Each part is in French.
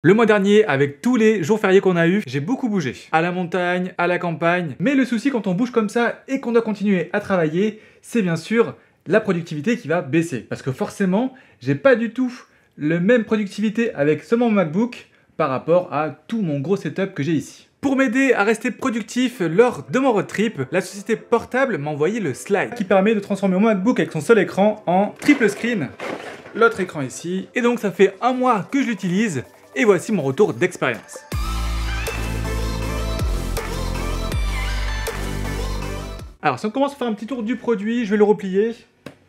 Le mois dernier, avec tous les jours fériés qu'on a eu, j'ai beaucoup bougé. À la montagne, à la campagne. Mais le souci quand on bouge comme ça et qu'on doit continuer à travailler, c'est bien sûr la productivité qui va baisser. Parce que forcément, j'ai pas du tout la même productivité avec seulement mon MacBook par rapport à tout mon gros setup que j'ai ici. Pour m'aider à rester productif lors de mon road trip, la société Portable m'a envoyé le Slide qui permet de transformer mon MacBook avec son seul écran en triple screen. L'autre écran ici. Et donc ça fait un mois que je l'utilise. Et voici mon retour d'expérience. Alors si on commence à faire un petit tour du produit, je vais le replier.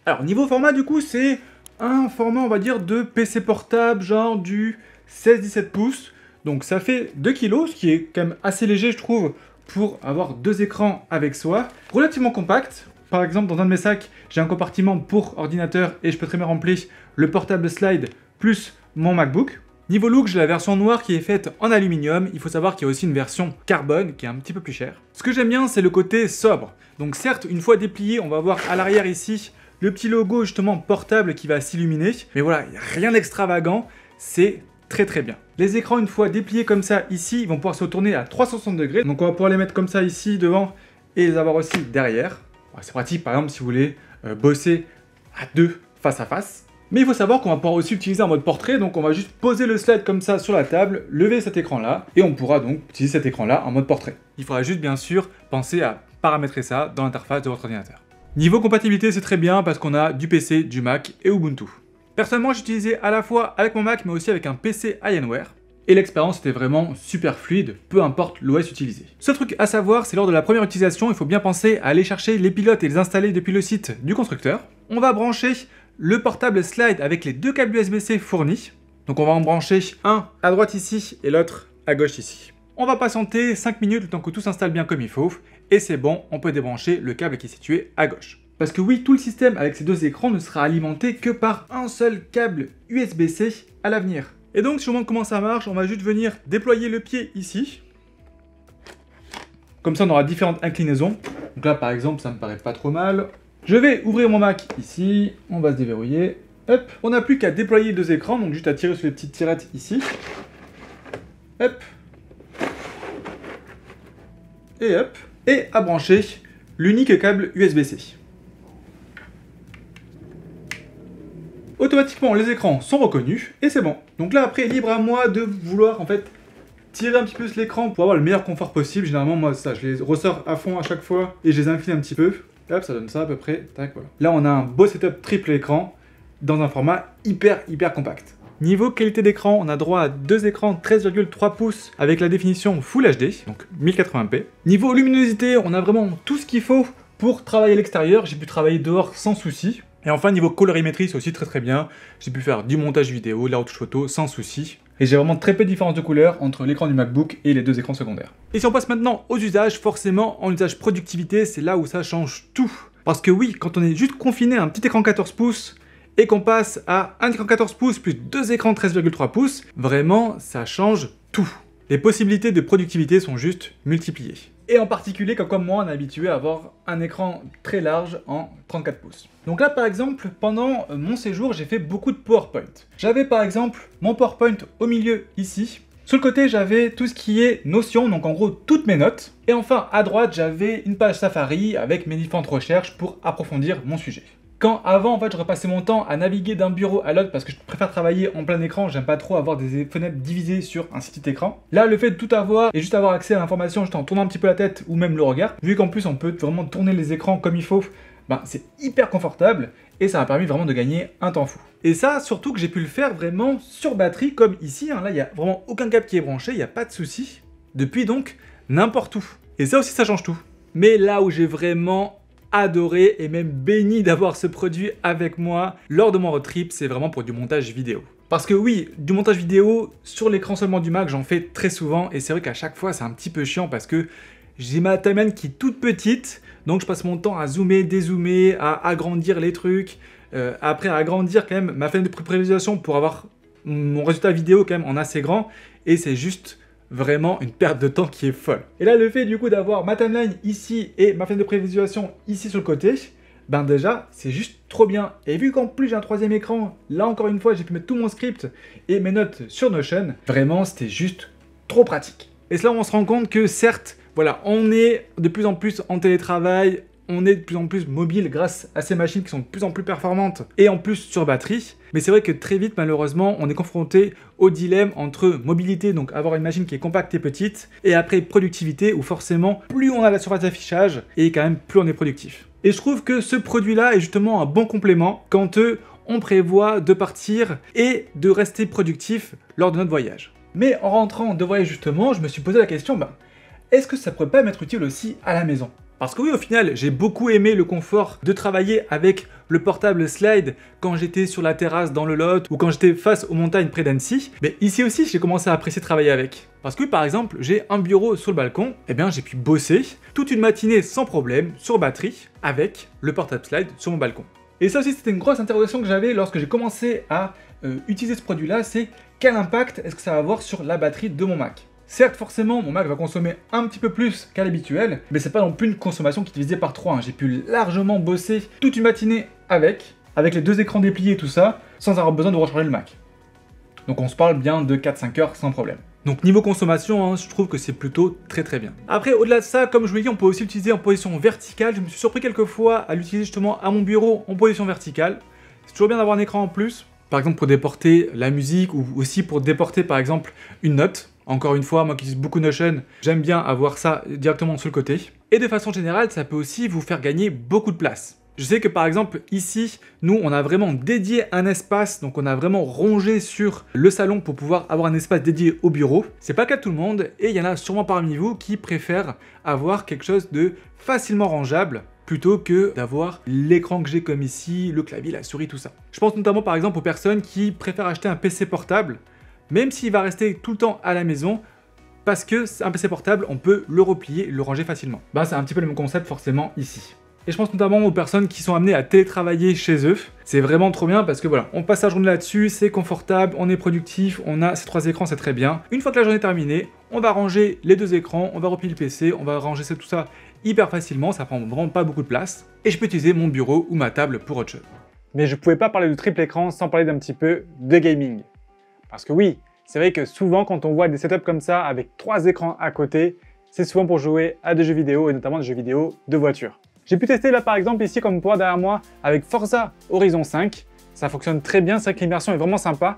Alors niveau format du coup c'est un format on va dire de PC portable genre du 16-17 pouces. Donc ça fait 2 kg, ce qui est quand même assez léger je trouve pour avoir deux écrans avec soi. Relativement compact. Par exemple dans un de mes sacs j'ai un compartiment pour ordinateur et je peux très bien remplir le portable Slide plus mon MacBook. Niveau look, j'ai la version noire qui est faite en aluminium. Il faut savoir qu'il y a aussi une version carbone qui est un petit peu plus chère. Ce que j'aime bien, c'est le côté sobre. Donc certes, une fois déplié, on va voir à l'arrière ici le petit logo justement portable qui va s'illuminer. Mais voilà, il n'y a rien d'extravagant. C'est très très bien. Les écrans, une fois dépliés comme ça ici, ils vont pouvoir se tourner à 360 degrés. Donc on va pouvoir les mettre comme ça ici devant et les avoir aussi derrière. C'est pratique par exemple si vous voulez bosser à deux face à face. Mais il faut savoir qu'on va pouvoir aussi l'utiliser en mode portrait, donc on va juste poser le slide comme ça sur la table, lever cet écran-là, et on pourra donc utiliser cet écran-là en mode portrait. Il faudra juste bien sûr penser à paramétrer ça dans l'interface de votre ordinateur. Niveau compatibilité, c'est très bien parce qu'on a du PC, du Mac et Ubuntu. Personnellement, j'ai utilisé à la fois avec mon Mac, mais aussi avec un PC Alienware. Et l'expérience était vraiment super fluide, peu importe l'OS utilisé. Ce truc à savoir, c'est lors de la première utilisation, il faut bien penser à aller chercher les pilotes et les installer depuis le site du constructeur. On va brancher le portable Slide avec les deux câbles USB-C fournis. Donc on va en brancher un à droite ici et l'autre à gauche ici. On va patienter 5 minutes le temps que tout s'installe bien comme il faut. Et c'est bon, on peut débrancher le câble qui est situé à gauche. Parce que oui, tout le système avec ces deux écrans ne sera alimenté que par un seul câble USB-C à l'avenir. Et donc si je vous montre comment ça marche, on va juste venir déployer le pied ici. Comme ça on aura différentes inclinaisons. Donc là par exemple ça me paraît pas trop mal. Je vais ouvrir mon Mac ici, on va se déverrouiller, hop. On n'a plus qu'à déployer deux écrans, donc juste à tirer sur les petites tirettes ici. Hop. Et hop. Et à brancher l'unique câble USB-C. Automatiquement, les écrans sont reconnus et c'est bon. Donc là, après, libre à moi de vouloir en fait tirer un petit peu sur l'écran pour avoir le meilleur confort possible. Généralement, moi, ça, je les ressors à fond à chaque fois et je les incline un petit peu. Hop, ça donne ça à peu près. Tac, voilà. Là, on a un beau setup triple écran dans un format hyper compact. Niveau qualité d'écran, on a droit à deux écrans 13,3 pouces avec la définition Full HD, donc 1080p. Niveau luminosité, on a vraiment tout ce qu'il faut pour travailler à l'extérieur. J'ai pu travailler dehors sans souci. Et enfin, niveau colorimétrie, c'est aussi très bien. J'ai pu faire du montage vidéo, de la retouche photo sans souci. Et j'ai vraiment très peu de différence de couleur entre l'écran du MacBook et les deux écrans secondaires. Et si on passe maintenant aux usages, forcément, en usage productivité, c'est là où ça change tout. Parce que oui, quand on est juste confiné à un petit écran 14 pouces et qu'on passe à un écran 14 pouces plus deux écrans 13,3 pouces, vraiment, ça change tout. Les possibilités de productivité sont juste multipliées. Et en particulier, comme moi, on est habitué à avoir un écran très large en 34 pouces. Donc là, par exemple, pendant mon séjour, j'ai fait beaucoup de PowerPoint. J'avais par exemple mon PowerPoint au milieu ici. Sur le côté, j'avais tout ce qui est Notion, donc en gros toutes mes notes. Et enfin, à droite, j'avais une page Safari avec mes différentes recherches pour approfondir mon sujet. Quand avant, en fait, je repassais mon temps à naviguer d'un bureau à l'autre parce que je préfère travailler en plein écran, j'aime pas trop avoir des fenêtres divisées sur un si petit écran. Là, le fait de tout avoir et juste avoir accès à l'information juste en tournant un petit peu la tête ou même le regard, vu qu'en plus on peut vraiment tourner les écrans comme il faut, ben, c'est hyper confortable et ça m'a permis vraiment de gagner un temps fou. Et ça, surtout que j'ai pu le faire vraiment sur batterie comme ici, hein. Là, il n'y a vraiment aucun câble qui est branché, il n'y a pas de souci. Depuis donc, n'importe où. Et ça aussi, ça change tout. Mais là où j'ai vraiment adoré et même béni d'avoir ce produit avec moi lors de mon road trip, c'est vraiment pour du montage vidéo. Parce que oui, du montage vidéo sur l'écran seulement du Mac, j'en fais très souvent et c'est vrai qu'à chaque fois c'est un petit peu chiant parce que j'ai ma timeline qui est toute petite, donc je passe mon temps à zoomer, dézoomer, à agrandir les trucs, après à agrandir quand même ma fenêtre de prévisualisation pour avoir mon résultat vidéo quand même en assez grand et c'est juste vraiment une perte de temps qui est folle. Et là, le fait du coup d'avoir ma timeline ici et ma fenêtre de prévisualisation ici sur le côté, ben déjà, c'est juste trop bien. Et vu qu'en plus j'ai un troisième écran, là encore une fois, j'ai pu mettre tout mon script et mes notes sur Notion, vraiment, c'était juste trop pratique. Et c'est là où on se rend compte que certes, voilà, on est de plus en plus en télétravail, on est de plus en plus mobile grâce à ces machines qui sont de plus en plus performantes et en plus sur batterie. Mais c'est vrai que très vite, malheureusement, on est confronté au dilemme entre mobilité, donc avoir une machine qui est compacte et petite, et après productivité, où forcément, plus on a la surface d'affichage, et quand même plus on est productif. Et je trouve que ce produit-là est justement un bon complément quand on prévoit de partir et de rester productif lors de notre voyage. Mais en rentrant de voyage justement, je me suis posé la question, est-ce que ça pourrait pas m'être utile aussi à la maison ? Parce que oui, au final, j'ai beaucoup aimé le confort de travailler avec le portable Slide quand j'étais sur la terrasse dans le Lot ou quand j'étais face aux montagnes près d'Annecy. Mais ici aussi, j'ai commencé à apprécier travailler avec. Parce que par exemple, j'ai un bureau sur le balcon, et bien j'ai pu bosser toute une matinée sans problème sur batterie avec le portable Slide sur mon balcon. Et ça aussi, c'était une grosse interrogation que j'avais lorsque j'ai commencé à utiliser ce produit-là, c'est quel impact est-ce que ça va avoir sur la batterie de mon Mac ? Certes, forcément, mon Mac va consommer un petit peu plus qu'à l'habituel, mais c'est pas non plus une consommation qui est divisée par 3. J'ai pu largement bosser toute une matinée avec les deux écrans dépliés et tout ça, sans avoir besoin de recharger le Mac. Donc on se parle bien de 4-5 heures sans problème. Donc niveau consommation, je trouve que c'est plutôt très bien. Après, au-delà de ça, comme je vous l'ai dit, on peut aussi l'utiliser en position verticale. Je me suis surpris quelques fois à l'utiliser justement à mon bureau en position verticale. C'est toujours bien d'avoir un écran en plus, par exemple pour déporter la musique ou aussi pour déporter par exemple une note. Encore une fois, moi qui utilise beaucoup Notion, j'aime bien avoir ça directement sur le côté. Et de façon générale, ça peut aussi vous faire gagner beaucoup de place. Je sais que par exemple ici, nous on a vraiment dédié un espace, donc on a vraiment rongé sur le salon pour pouvoir avoir un espace dédié au bureau. C'est pas le cas de tout le monde et il y en a sûrement parmi vous qui préfèrent avoir quelque chose de facilement rangeable plutôt que d'avoir l'écran que j'ai comme ici, le clavier, la souris, tout ça. Je pense notamment par exemple aux personnes qui préfèrent acheter un PC portable même s'il va rester tout le temps à la maison, parce que c'est un PC portable, on peut le replier et le ranger facilement. C'est un petit peu le même concept forcément ici. Et je pense notamment aux personnes qui sont amenées à télétravailler chez eux. C'est vraiment trop bien parce que voilà, on passe la journée là-dessus, c'est confortable, on est productif, on a ces 3 écrans, c'est très bien. Une fois que la journée est terminée, on va ranger les 2 écrans, on va replier le PC, on va ranger tout ça hyper facilement, ça prend vraiment pas beaucoup de place. Et je peux utiliser mon bureau ou ma table pour autre chose. Mais je pouvais pas parler de triple écran sans parler d'un petit peu de gaming. Parce que oui, c'est vrai que souvent quand on voit des setups comme ça avec 3 écrans à côté, c'est souvent pour jouer à des jeux vidéo et notamment des jeux vidéo de voiture. J'ai pu tester là par exemple ici comme vous pouvez voir derrière moi avec Forza Horizon 5. Ça fonctionne très bien, c'est vrai que l'immersion est vraiment sympa.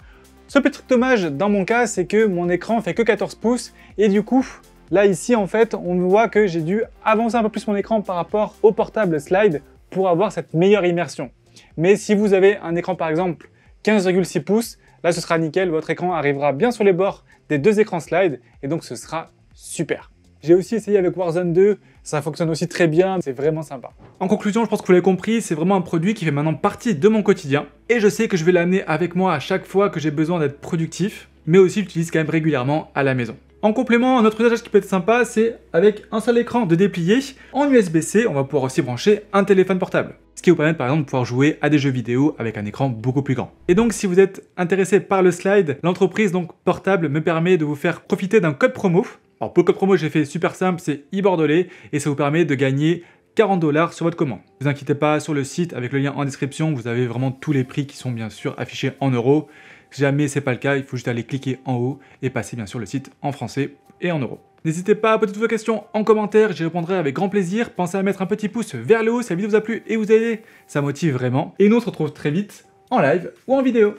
Ce petit truc dommage dans mon cas, c'est que mon écran fait que 14 pouces et du coup, là ici en fait, on voit que j'ai dû avancer un peu plus mon écran par rapport au portable Slide pour avoir cette meilleure immersion. Mais si vous avez un écran par exemple 15,6 pouces, là, ce sera nickel, votre écran arrivera bien sur les bords des 2 écrans Slide et donc ce sera super. J'ai aussi essayé avec Warzone 2, ça fonctionne aussi très bien, c'est vraiment sympa. En conclusion, je pense que vous l'avez compris, c'est vraiment un produit qui fait maintenant partie de mon quotidien et je sais que je vais l'amener avec moi à chaque fois que j'ai besoin d'être productif, mais aussi l'utilise quand même régulièrement à la maison. En complément, un autre usage qui peut être sympa, c'est avec un seul écran de déplier, en USB-C, on va pouvoir aussi brancher un téléphone portable. Ce qui vous permet par exemple de pouvoir jouer à des jeux vidéo avec un écran beaucoup plus grand. Et donc si vous êtes intéressé par le Slide, l'entreprise donc portable me permet de vous faire profiter d'un code promo. Alors pour le code promo, j'ai fait super simple, c'est iBordelais et ça vous permet de gagner 40 $ sur votre commande. Ne vous inquiétez pas, sur le site, avec le lien en description, vous avez vraiment tous les prix qui sont bien sûr affichés en euros. Si jamais c'est pas le cas, il faut juste aller cliquer en haut et passer bien sûr le site en français et en euros. N'hésitez pas à poser toutes vos questions en commentaire, j'y répondrai avec grand plaisir. Pensez à mettre un petit pouce vers le haut si la vidéo vous a plu et vous a aidé, ça motive vraiment. Et nous on se retrouve très vite en live ou en vidéo.